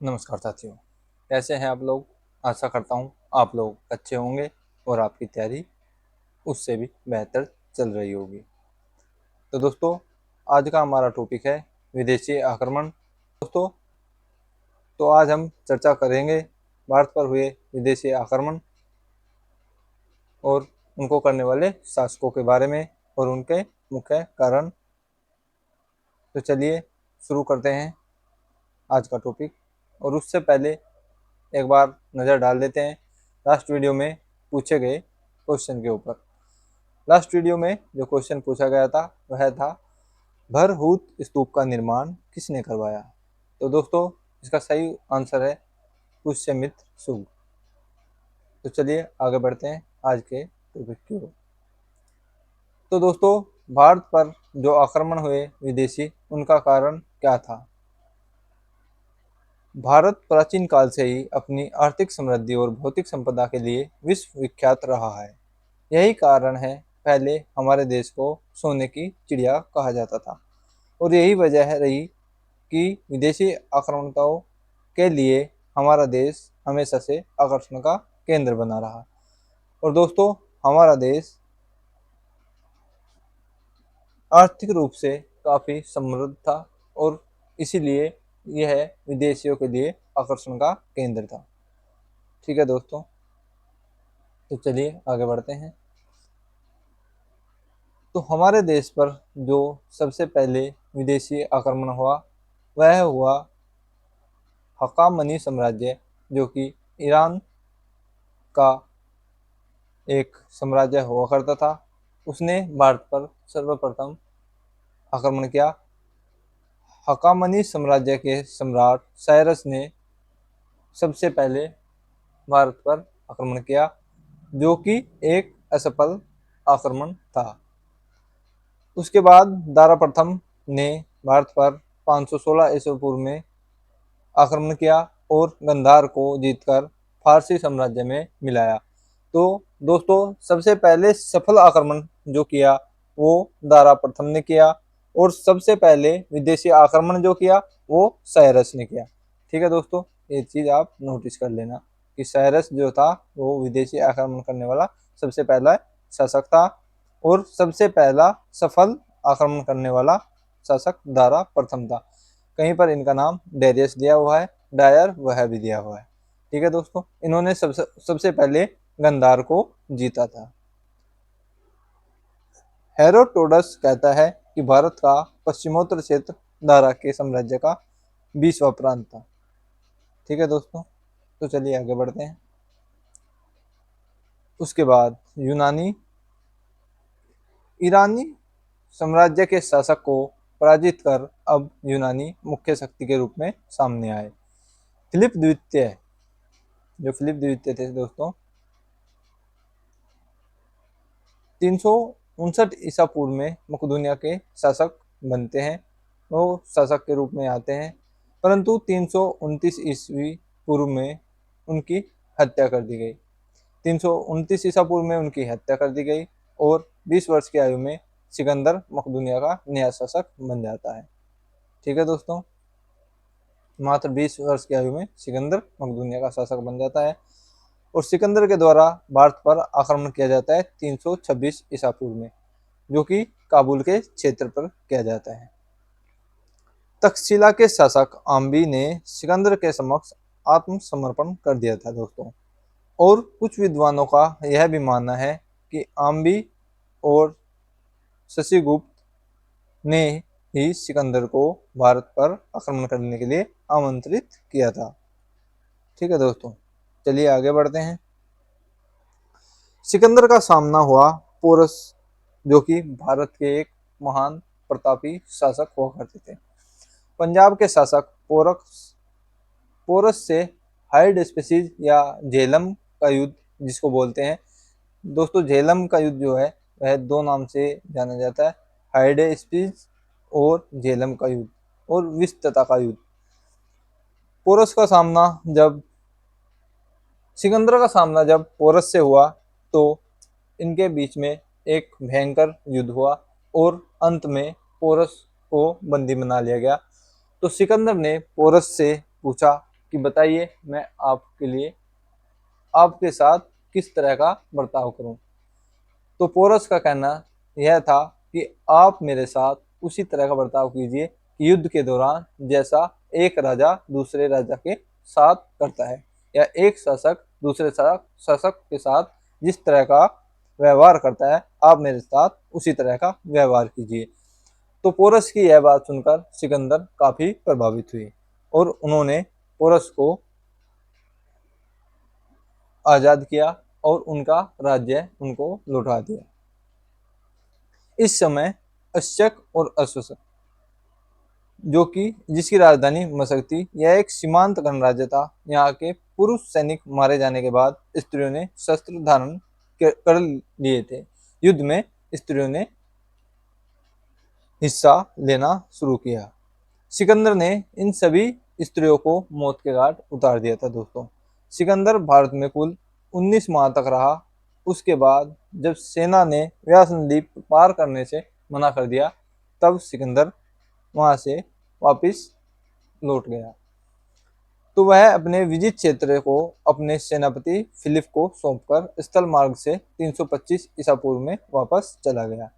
नमस्कार साथियों। कैसे हैं आप लोग। आशा करता हूँ आप लोग अच्छे होंगे और आपकी तैयारी उससे भी बेहतर चल रही होगी। तो दोस्तों, आज का हमारा टॉपिक है विदेशी आक्रमण। दोस्तों, तो आज हम चर्चा करेंगे भारत पर हुए विदेशी आक्रमण और उनको करने वाले शासकों के बारे में और उनके मुख्य कारण। तो चलिए शुरू करते हैं आज का टॉपिक। और उससे पहले एक बार नज़र डाल देते हैं लास्ट वीडियो में पूछे गए क्वेश्चन के ऊपर। लास्ट वीडियो में जो क्वेश्चन पूछा गया था वह था, भरहूत स्तूप का निर्माण किसने करवाया। तो दोस्तों, इसका सही आंसर है पुष्यमित्र शुंग। तो चलिए आगे बढ़ते हैं आज के टॉपिक की ओर। तो दोस्तों, भारत पर जो आक्रमण हुए विदेशी, उनका कारण क्या था। भारत प्राचीन काल से ही अपनी आर्थिक समृद्धि और भौतिक संपदा के लिए विश्व विख्यात रहा है। यही कारण है पहले हमारे देश को सोने की चिड़िया कहा जाता था, और यही वजह है रही कि विदेशी आक्रामकों के लिए हमारा देश हमेशा से आकर्षण का केंद्र बना रहा। और दोस्तों, हमारा देश आर्थिक रूप से काफ़ी समृद्ध था और इसीलिए यह विदेशियों के लिए आकर्षण का केंद्र था। ठीक है दोस्तों, तो चलिए आगे बढ़ते हैं। तो हमारे देश पर जो सबसे पहले विदेशी आक्रमण हुआ वह हुआ हक्कामनी साम्राज्य, जो कि ईरान का एक साम्राज्य हुआ करता था। उसने भारत पर सर्वप्रथम आक्रमण किया। हक्कामनी साम्राज्य के सम्राट साइरस ने सबसे पहले भारत पर आक्रमण किया, जो कि एक असफल आक्रमण था। उसके बाद दारा प्रथम ने भारत पर 516 ईस्वी पूर्व में आक्रमण किया और गंधार को जीतकर फारसी साम्राज्य में मिलाया। तो दोस्तों, सबसे पहले सफल आक्रमण जो किया वो दारा प्रथम ने किया, और सबसे पहले विदेशी आक्रमण जो किया वो साइरस ने किया। ठीक है दोस्तों, ये चीज़ आप नोटिस कर लेना कि साइरस जो था वो विदेशी आक्रमण करने वाला सबसे पहला शासक था, और सबसे पहला सफल आक्रमण करने वाला शासक दारा प्रथम था। कहीं पर इनका नाम डेरियस दिया हुआ है, डायर वह भी दिया हुआ है। ठीक है दोस्तों, इन्होंने सबसे पहले गंधार को जीता था। हेरोडोटस कहता है कि भारत का पश्चिमोत्तर क्षेत्र दारा के साम्राज्य का 20वां प्रांत था। ठीक है दोस्तों, तो चलिए आगे बढ़ते हैं। उसके बाद ईरानी साम्राज्य के शासक को पराजित कर अब यूनानी मुख्य शक्ति के रूप में सामने आए। फिलिप द्वितीय, जो फिलिप द्वितीय थे दोस्तों, 359 ईसा पूर्व में मकदूनिया के शासक बनते हैं। वो शासक के रूप में आते हैं, परंतु 329 ईस्वी पूर्व में उनकी हत्या कर दी गई। 329 ईसा पूर्व में उनकी हत्या कर दी गई और 20 वर्ष की आयु में सिकंदर मकदूनिया का नया शासक बन जाता है। ठीक है दोस्तों, मात्र 20 वर्ष की आयु में सिकंदर मकदूनिया का शासक बन जाता है, और सिकंदर के द्वारा भारत पर आक्रमण किया जाता है 326 ईसा पूर्व में, जो कि काबुल के क्षेत्र पर किया जाता है। तक्षशिला के शासक आम्बी ने सिकंदर के समक्ष आत्मसमर्पण कर दिया था दोस्तों। और कुछ विद्वानों का यह भी मानना है कि आम्बी और शशिगुप्त ने ही सिकंदर को भारत पर आक्रमण करने के लिए आमंत्रित किया था। ठीक है दोस्तों, चलिए आगे बढ़ते हैं। सिकंदर का सामना हुआ पोरस, जो कि भारत के एक महान प्रतापी शासक हुआ करते थे। पंजाब के शासक पोरस से हाइड स्पीसीज या झेलम का युद्ध जिसको बोलते हैं दोस्तों, झेलम का युद्ध जो है वह दो नाम से जाना जाता है, हाइड स्पीसीज और झेलम का युद्ध और विस्तता का युद्ध। पोरस का सामना जब सिकंदर का सामना जब पोरस से हुआ तो इनके बीच में एक भयंकर युद्ध हुआ और अंत में पोरस को बंदी बना लिया गया। तो सिकंदर ने पोरस से पूछा कि बताइए मैं आपके लिए आपके साथ किस तरह का बर्ताव करूं। तो पोरस का कहना यह था कि आप मेरे साथ उसी तरह का बर्ताव कीजिए कि युद्ध के दौरान जैसा एक राजा दूसरे राजा के साथ करता है, या एक शासक दूसरे शासक के साथ जिस तरह का व्यवहार करता है, आप मेरे साथ उसी तरह का व्यवहार कीजिए। तो पोरस की यह बात सुनकर सिकंदर काफी प्रभावित हुए और उन्होंने पोरस को आजाद किया और उनका राज्य उनको लौटा दिया। इस समय अशक और अशक जो कि जिसकी राजधानी मशक थी, यह एक सीमांत गणराज्य था। यहाँ के पुरुष सैनिक मारे जाने के बाद स्त्रियों ने शस्त्र धारण कर लिए थे। युद्ध में स्त्रियों ने हिस्सा लेना शुरू किया। सिकंदर ने इन सभी स्त्रियों को मौत के घाट उतार दिया था। दोस्तों, सिकंदर भारत में कुल 19 माह तक रहा। उसके बाद जब सेना ने व्यास नदी पार करने से मना कर दिया, तब सिकंदर वहां से वापिस लौट गया। तो वह अपने विजित क्षेत्र को अपने सेनापति फिलिप को सौंपकर स्थल मार्ग से 325 ईसा पूर्व में वापस चला गया।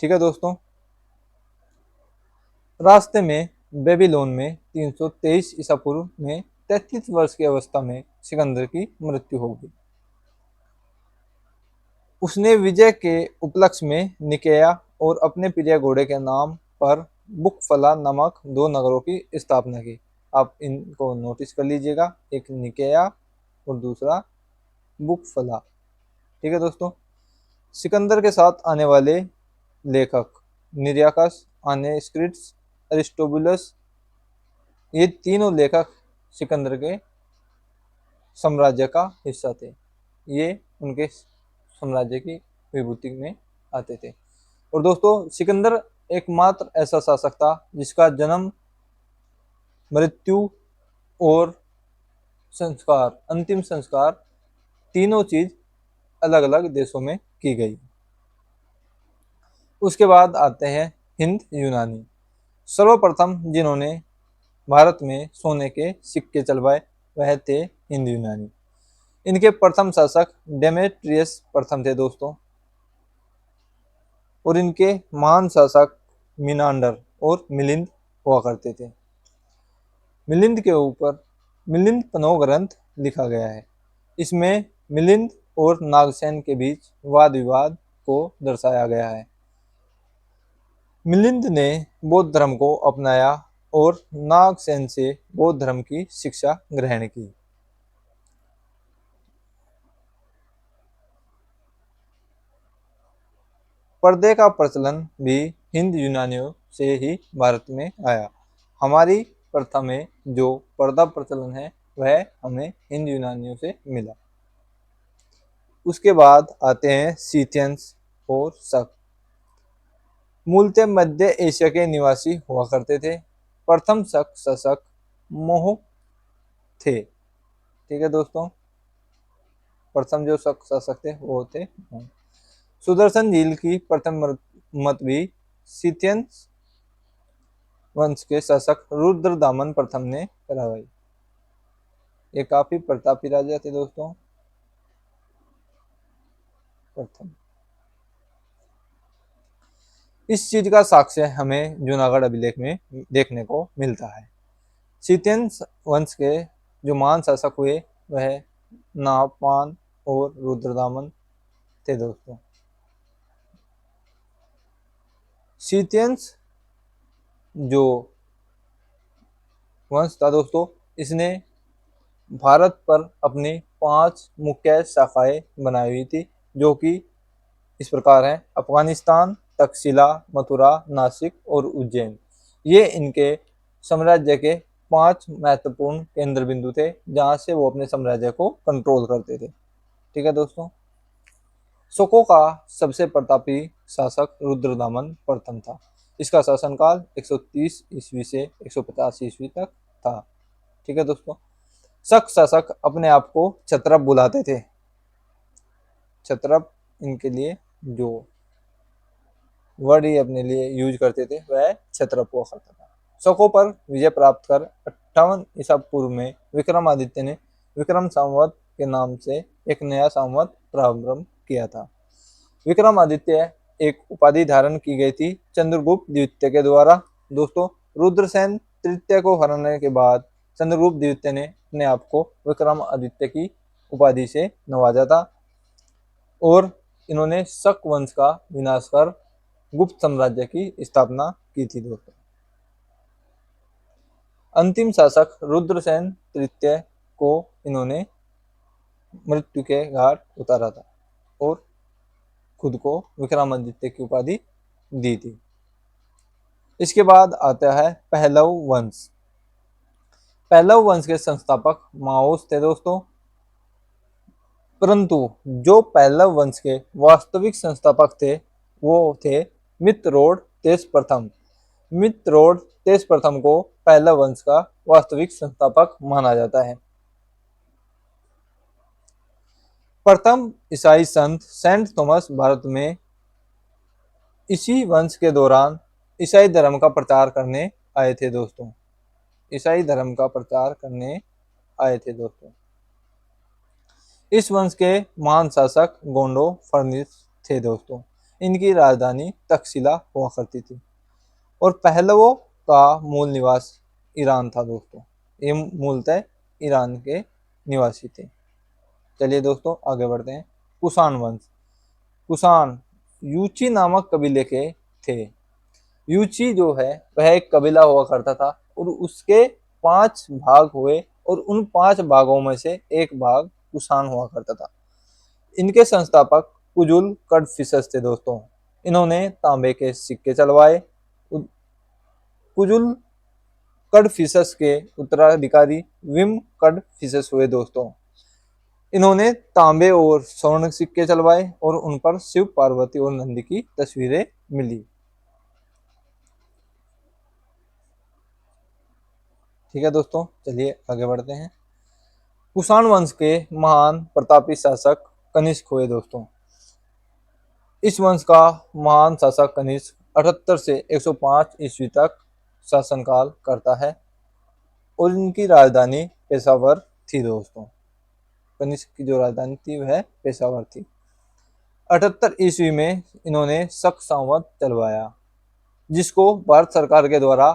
ठीक है दोस्तों, रास्ते में बेबीलोन में 323 ईसा पूर्व में 33 वर्ष की अवस्था में सिकंदर की मृत्यु हो गई। उसने विजय के उपलक्ष्य में निकेया और अपने प्रिय घोड़े के नाम पर बुकफला नामक 2 नगरों की स्थापना की। आप इनको नोटिस कर लीजिएगा, एक निकेया और दूसरा बुकफला। ठीक है दोस्तों, सिकंदर के साथ आने वाले लेखक निरियाकस, आनेस्क्रिट्स, अरिस्टोबुलस, ये तीनों लेखक सिकंदर के साम्राज्य का हिस्सा थे। ये उनके साम्राज्य की विभूति में आते थे। और दोस्तों, सिकंदर एकमात्र ऐसा शासक था जिसका जन्म, मृत्यु और संस्कार, अंतिम संस्कार, तीनों चीज अलग अलग देशों में की गई। उसके बाद आते हैं हिंद यूनानी। सर्वप्रथम जिन्होंने भारत में सोने के सिक्के चलवाए वह थे हिंद यूनानी। इनके प्रथम शासक डेमेट्रियस प्रथम थे दोस्तों, और इनके महान शासक मिनांडर और मिलिंद हुआ करते थे। मिलिंद के ऊपर मिलिंद पनो ग्रंथ लिखा गया है। इसमें मिलिंद और नागसेन के बीच वाद विवाद को दर्शाया गया है। मिलिंद ने बौद्ध धर्म को अपनाया और नागसेन से बौद्ध धर्म की शिक्षा ग्रहण की। पर्दे का प्रचलन भी हिंद यूनानियों से ही भारत में आया। हमारी प्रथा में जो पर्दा प्रचलन है वह हमें हिंद यूनानियों से मिला। उसके बाद आते हैं सीथियंस और शक। मूलतः मध्य एशिया के निवासी हुआ करते थे। प्रथम शक शासक मोह थे। ठीक है दोस्तों, प्रथम जो शक शासक थे वो थे। सुदर्शन झील की प्रथम मत भी सीथियंस वंश के शासक रुद्रदामन प्रथम ने करवाई। ये काफी प्रतापी राजा थे दोस्तों। प्रथम इस चीज का साक्ष्य हमें जूनागढ़ अभिलेख में देखने को मिलता है। सीथियंस वंश के जो महान शासक हुए वह नाहपान और रुद्रदामन थे दोस्तों। सीथियंस जो वंश था दोस्तों, इसने भारत पर अपनी 5 मुख्य शाखाएं बनाई हुई थी, जो कि इस प्रकार हैं: अफगानिस्तान, तक्षशिला, मथुरा, नासिक और उज्जैन। ये इनके साम्राज्य के 5 महत्वपूर्ण केंद्र बिंदु थे जहां से वो अपने साम्राज्य को कंट्रोल करते थे। ठीक है दोस्तों, शकों का सबसे प्रतापी शासक रुद्रदामन प्रथम था। इसका शासनकाल 130 ईस्वी से 150 ईस्वी तक था। ठीक है दोस्तों, शक शासक अपने आप को क्षत्रप बुलाते थे। क्षत्रप इनके लिए जो वर्ड ही अपने लिए यूज करते थे वह क्षत्रप हुआ करता था। शकों पर विजय प्राप्त कर ईसा पूर्व में विक्रमादित्य ने विक्रम संवत के नाम से एक नया संवत प्रारंभ किया था। विक्रमादित्य एक उपाधि धारण की गई थी चंद्रगुप्त द्वितीय के द्वारा। दोस्तों, रुद्रसेन तृतीय को हराने के बाद चंद्रगुप्त द्वितीय ने अपने आप को विक्रमादित्य की उपाधि से नवाजा था और इन्होंने शक वंश का विनाश कर गुप्त साम्राज्य की स्थापना की थी। दोस्तों, अंतिम शासक रुद्रसेन तृतीय को इन्होंने मृत्यु के घाट उतारा था और खुद को विक्रमादित्य की उपाधि दी थी। इसके बाद आता है पहलव वंश। पहलव वंश के संस्थापक माओस थे। दोस्तों, परंतु जो पहलव वंश के वास्तविक संस्थापक थे वो थे मित्ररोड तेज प्रथम। मित्ररोड तेज प्रथम को पहलव वंश का वास्तविक संस्थापक माना जाता है। प्रथम ईसाई संत सेंट थॉमस भारत में इसी वंश के दौरान ईसाई धर्म का प्रचार करने आए थे। दोस्तों, ईसाई धर्म का प्रचार करने आए थे। दोस्तों, इस वंश के महान शासक गोंडो फर्निस थे। दोस्तों, इनकी राजधानी तक्षशिला हुआ करती थी और पहलवों का मूल निवास ईरान था। दोस्तों, ये मूलतः ईरान के निवासी थे। चलिए दोस्तों, आगे बढ़ते हैं। कुषाण वंश। कुषाण यूची नामक कबीले के थे। यूची जो है वह एक कबीला हुआ करता था और उसके 5 भाग हुए और उन 5 भागों में से एक भाग कुषाण हुआ करता था। इनके संस्थापक कुजुल कडफिसस थे। दोस्तों, इन्होंने तांबे के सिक्के चलवाए। कुजुल कडफिसस के उत्तराधिकारी विम कडफिसस हुए। दोस्तों, इन्होंने तांबे और स्वर्ण सिक्के चलवाए और उन पर शिव पार्वती और नंदी की तस्वीरें मिली। ठीक है दोस्तों, चलिए आगे बढ़ते हैं। कुषाण वंश के महान प्रतापी शासक कनिष्क हुए। दोस्तों, इस वंश का महान शासक कनिष्क 78 से 105 ईस्वी तक शासनकाल करता है और इनकी राजधानी पेशावर थी। दोस्तों, कनिष्क की जो राजधानी थी वह पेशावर थी। 78 ईस्वी में इन्होंने शक संवत चलवाया, जिसको भारत सरकार के द्वारा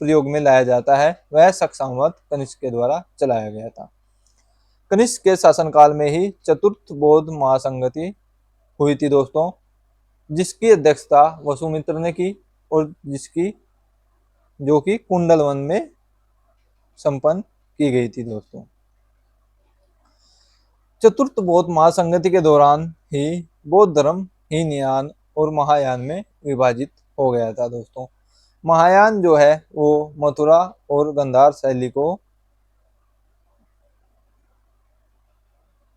प्रयोग में लाया जाता है। वह शक संवत कनिष्क के द्वारा चलाया गया था। कनिष्क के शासनकाल में ही चतुर्थ बौद्ध महासंगति हुई थी। दोस्तों, जिसकी अध्यक्षता वसुमित्र ने की और जिसकी जो कि कुंडलवन में संपन्न की गई थी। दोस्तों, चतुर्थ बौद्ध महासंगति के दौरान ही बौद्ध धर्म हीनयान और महायान में विभाजित हो गया था। दोस्तों, महायान जो है वो मथुरा और गंधार शैली को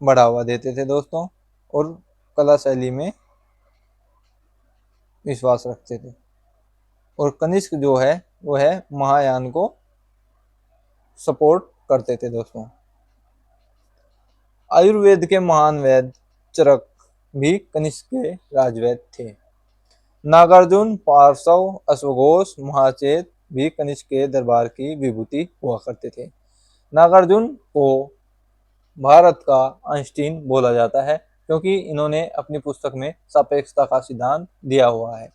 बढ़ावा देते थे। दोस्तों, और कला शैली में विश्वास रखते थे और कनिष्क जो है वो है महायान को सपोर्ट करते थे। दोस्तों, आयुर्वेद के महान वैद्य चरक भी कनिष्क के राजवैद्य थे। नागार्जुन, पार्श्व, अश्वघोष, महाचेत भी कनिष्क के दरबार की विभूति हुआ करते थे। नागार्जुन को भारत का आइंस्टीन बोला जाता है क्योंकि इन्होंने अपनी पुस्तक में सापेक्षता का सिद्धांत दिया हुआ है।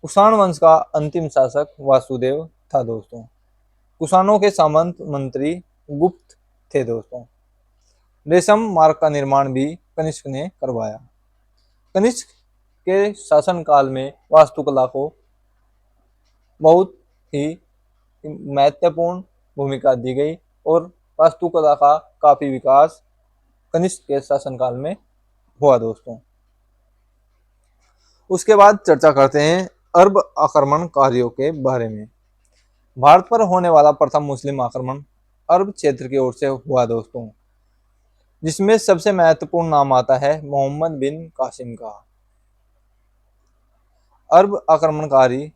कुषाण वंश का अंतिम शासक वासुदेव था। दोस्तों, कुषाणों के सामंत मंत्री गुप्त थे। दोस्तों, रेशम मार्ग का निर्माण भी कनिष्क ने करवाया। कनिष्क के शासनकाल में वास्तुकला को बहुत ही महत्वपूर्ण भूमिका दी गई और वास्तुकला का काफी विकास कनिष्क के शासनकाल में हुआ। दोस्तों, उसके बाद चर्चा करते हैं अरब आक्रमणकारियों के बारे में। भारत पर होने वाला प्रथम मुस्लिम आक्रमण अरब क्षेत्र की ओर से हुआ। दोस्तों, जिसमें सबसे महत्वपूर्ण नाम आता है मोहम्मद बिन कासिम का। अरब आक्रमणकारी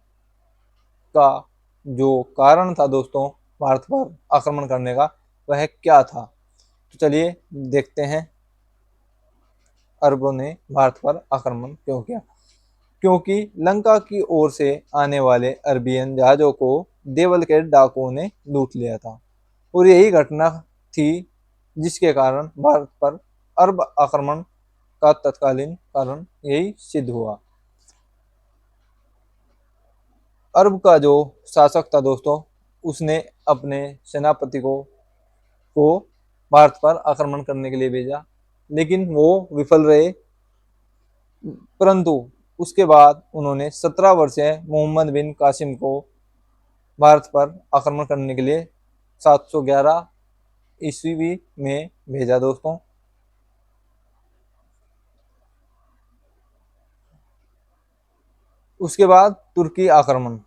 का जो कारण था दोस्तों भारत पर आक्रमण करने का, वह क्या था? तो चलिए देखते हैं अरबों ने भारत पर आक्रमण क्यों किया। क्योंकि लंका की ओर से आने वाले अरबियन जहाज़ों को देवल के डाकुओं ने लूट लिया था। और यही घटना थी जिसके कारण भारत पर अरब आक्रमण का तत्कालीन कारण यही सिद्ध हुआ। अरब का जो शासक था दोस्तों, उसने अपने सेनापति को भारत पर आक्रमण करने के लिए भेजा, लेकिन वो विफल रहे। परंतु उसके बाद उन्होंने 17 वर्षीय मोहम्मद बिन कासिम को भारत पर आक्रमण करने के लिए 711 ईस्वी में भेजा दोस्तों। उसके बाद तुर्की आक्रमण।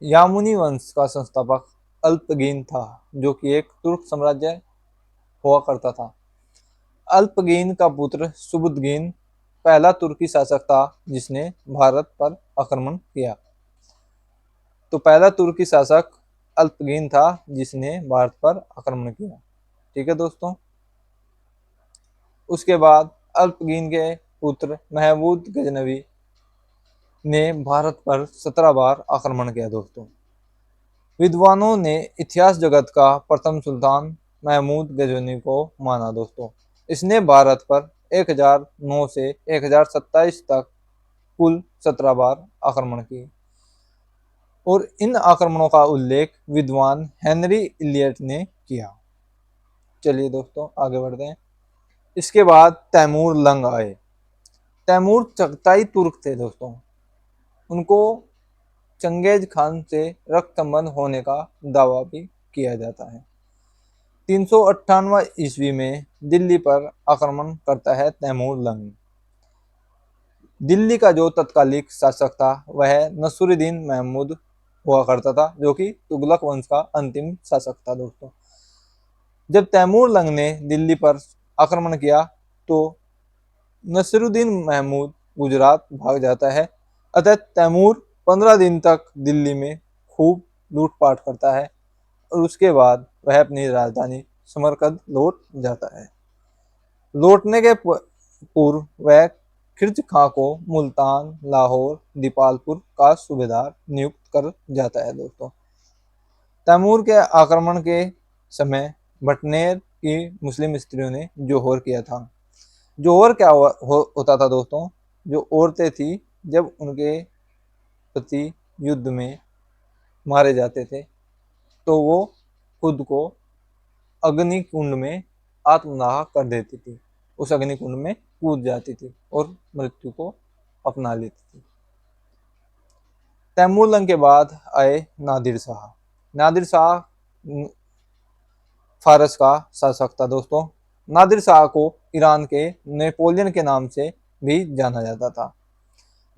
यामुनी वंश का संस्थापक अल्पगीन था, जो कि एक तुर्क साम्राज्य हुआ करता था। अल्पगीन का पुत्र सुबुदगीन पहला तुर्की शासक था जिसने भारत पर आक्रमण किया। तो पहला तुर्की शासक अल्पगीन था जिसने भारत पर आक्रमण किया। ठीक है दोस्तों। उसके बाद अल्पगीन के पुत्र महमूद गजनवी ने भारत पर 17 बार आक्रमण किया दोस्तों। विद्वानों ने इतिहास जगत का प्रथम सुल्तान महमूद गजनवी को माना दोस्तों। इसने भारत पर 1009 से 1027 तक कुल 17 बार आक्रमण किए। और इन आक्रमणों का उल्लेख विद्वान हेनरी इलियट ने किया। चलिए दोस्तों आगे बढ़ते हैं। इसके बाद तैमूर लंग आए। तैमूर चगताई तुर्क थे दोस्तों। उनको चंगेज खान से रक्त संबंध होने का दावा भी किया जाता है। 398 ईस्वी में दिल्ली पर आक्रमण करता है तैमूर लंग। दिल्ली का जो तत्कालिक शासक था वह नसरुद्दीन महमूद हुआ करता था, जो कि तुगलक वंश का अंतिम शासक था दोस्तों। जब तैमूर लंग ने दिल्ली पर आक्रमण किया तो नसरुद्दीन महमूद गुजरात भाग जाता है। अतः तैमूर 15 दिन तक दिल्ली में खूब लूटपाट करता है और उसके बाद वह अपनी राजधानी समरकंद लौट जाता है। लौटने के पूर्व वह खिर्ज खां को मुल्तान, लाहौर, दीपालपुर का सूबेदार नियुक्त कर जाता है दोस्तों। तैमूर के आक्रमण के समय भटनेर की मुस्लिम स्त्रियों ने जोहर किया था। जोहर क्या होता था दोस्तों? जो औरतें थी, जब उनके पति युद्ध में मारे जाते थे तो वो खुद को अग्नि कुंड में आत्मदाह कर देती थी, उस अग्नि कुंड में कूद जाती थी और मृत्यु को अपना लेती थी। तैमूर लंग के बाद आए नादिर शाह। नादिर शाह फारस का शासक था दोस्तों। नादिर शाह को ईरान के नेपोलियन के नाम से भी जाना जाता था।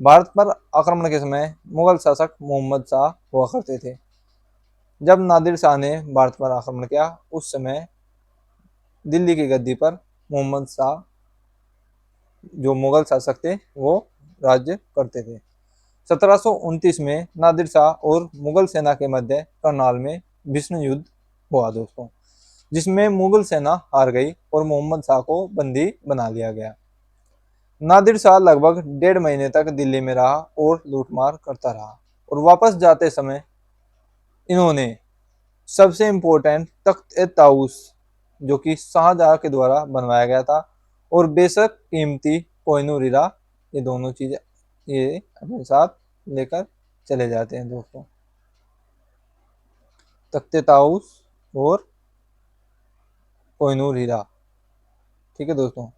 भारत पर आक्रमण के समय मुगल शासक मोहम्मद शाह हुआ करते थे। जब नादिर शाह ने भारत पर आक्रमण किया उस समय दिल्ली की गद्दी पर मोहम्मद शाह जो मुगल शासक थे वो राज्य करते थे। 1729 में नादिर शाह और मुगल सेना के मध्य करनाल में भीषण युद्ध हुआ दोस्तों, जिसमें मुगल सेना हार गई और मोहम्मद शाह को बंदी बना लिया गया। नादिर शाह लगभग 1.5 महीने तक दिल्ली में रहा और लूटमार करता रहा और वापस जाते समय इन्होंने सबसे इम्पोर्टेंट तख्त ए ताऊस, जो कि शाहजहां के द्वारा बनवाया गया था, और बेशक कीमती कोहिनूर हीरा, ये दोनों चीजें ये अपने साथ लेकर चले जाते हैं दोस्तों। तख्त ए ताऊस और कोहिनूर हीरा। ठीक है दोस्तों,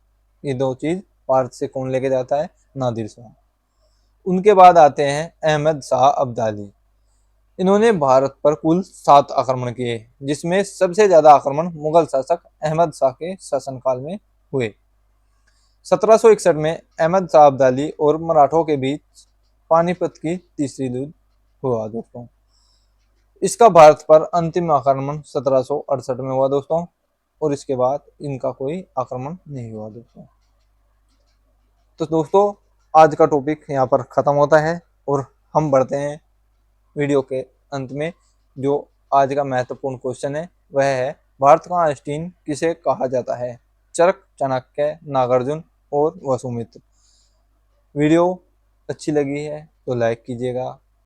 ये दो चीज भारत से कौन लेके जाता है? नादिर शाह। उनके बाद आते हैं अहमद शाह अब्दाली। इन्होंने भारत पर कुल 7 आक्रमण किए, जिसमें सबसे ज्यादा आक्रमण मुगल शासक अहमद शाह के शासनकाल में हुए। 1761 में अहमद शाह अब्दाली और मराठों के बीच पानीपत की तीसरी युद्ध हुआ दोस्तों। इसका भारत पर अंतिम आक्रमण 1768 में हुआ दोस्तों, और इसके बाद इनका कोई आक्रमण नहीं हुआ दोस्तों। तो दोस्तों आज का टॉपिक यहाँ पर ख़त्म होता है और हम बढ़ते हैं वीडियो के अंत में। जो आज का महत्वपूर्ण क्वेश्चन है वह है, भारत का आइंस्टीन किसे कहा जाता है? चरक, चाणक्य, नागार्जुन और वसुमित्र। वीडियो अच्छी लगी है तो लाइक कीजिएगा,